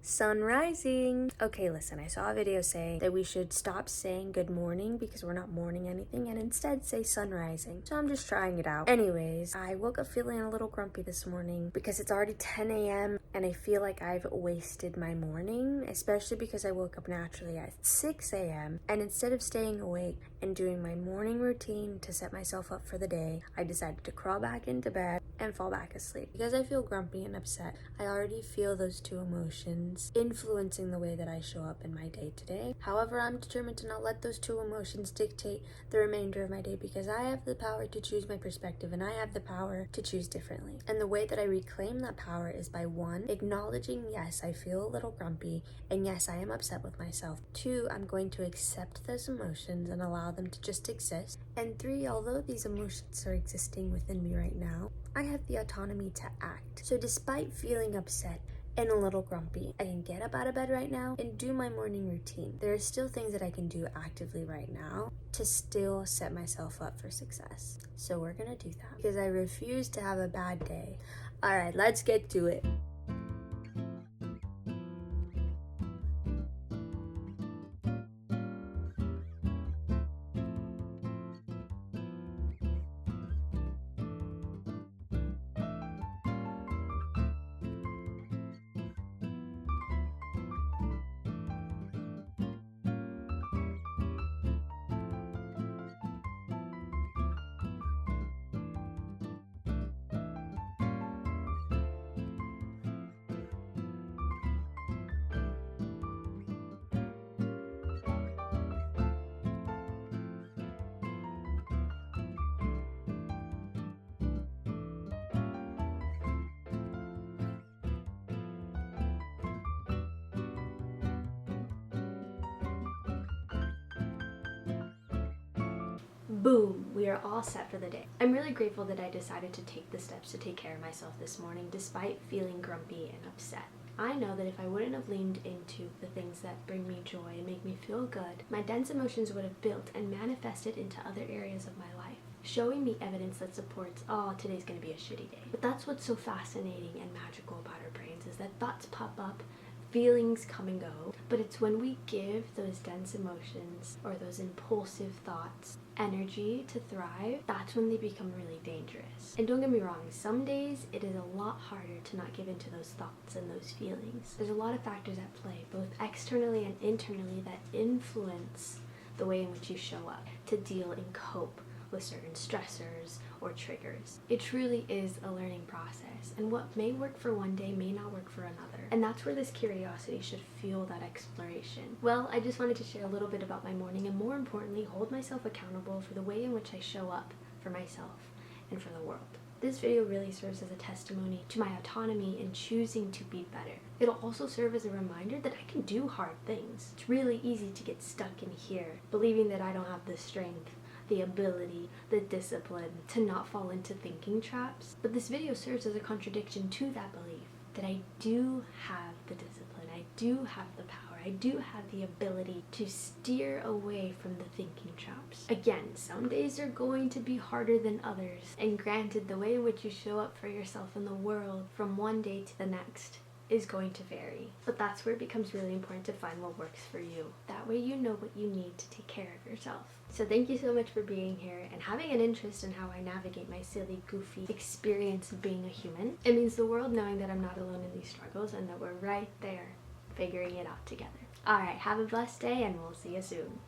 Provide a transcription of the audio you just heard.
Sun rising. Okay, listen, I saw a video saying that we should stop saying good morning because we're not morning anything and instead say sun rising. So I'm just trying it out. Anyways, I woke up feeling a little grumpy this morning because it's already 10 a.m. and I feel like I've wasted my morning, especially because I woke up naturally at 6 a.m. and instead of staying awake and doing my morning routine to set myself up for the day, I decided to crawl back into bed and fall back asleep. Because I feel grumpy and upset, I already feel those two emotions influencing the way that I show up in my day today. However, I'm determined to not let those two emotions dictate the remainder of my day because I have the power to choose my perspective and I have the power to choose differently. And the way that I reclaim that power is by 1, acknowledging, yes, I feel a little grumpy and yes, I am upset with myself. 2, I'm going to accept those emotions and allow them to just exist. And 3, although these emotions are existing within me right now, I have the autonomy to act. So despite feeling upset and a little grumpy, I can get up out of bed right now and do my morning routine. There are still things that I can do actively right now to still set myself up for success. So we're gonna do that because I refuse to have a bad day. All right, let's get to it. Boom, we are all set for the day. I'm really grateful that I decided to take the steps to take care of myself this morning despite feeling grumpy and upset. I know that if I wouldn't have leaned into the things that bring me joy and make me feel good, my dense emotions would have built and manifested into other areas of my life, showing me evidence that supports, oh, today's gonna be a shitty day. But that's what's so fascinating and magical about our brains is that thoughts pop up, feelings come and go, but it's when we give those dense emotions or those impulsive thoughts energy to thrive, that's when they become really dangerous. And don't get me wrong, some days it is a lot harder to not give into those thoughts and those feelings. There's a lot of factors at play, both externally and internally, that influence the way in which you show up to deal and cope with certain stressors or triggers. It truly is a learning process, and what may work for one day may not work for another. And that's where this curiosity should fuel that exploration. Well, I just wanted to share a little bit about my morning and more importantly, hold myself accountable for the way in which I show up for myself and for the world. This video really serves as a testimony to my autonomy in choosing to be better. It'll also serve as a reminder that I can do hard things. It's really easy to get stuck in here, believing that I don't have the strength, the ability, the discipline to not fall into thinking traps. But this video serves as a contradiction to that belief that I do have the discipline, I do have the power, I do have the ability to steer away from the thinking traps. Again, some days are going to be harder than others, and granted, the way in which you show up for yourself in the world from one day to the next is going to vary. But that's where it becomes really important to find what works for you. That way you know what you need to take care of yourself. So thank you so much for being here and having an interest in how I navigate my silly, goofy experience of being a human. It means the world knowing that I'm not alone in these struggles and that we're right there figuring it out together. Alright, have a blessed day and we'll see you soon.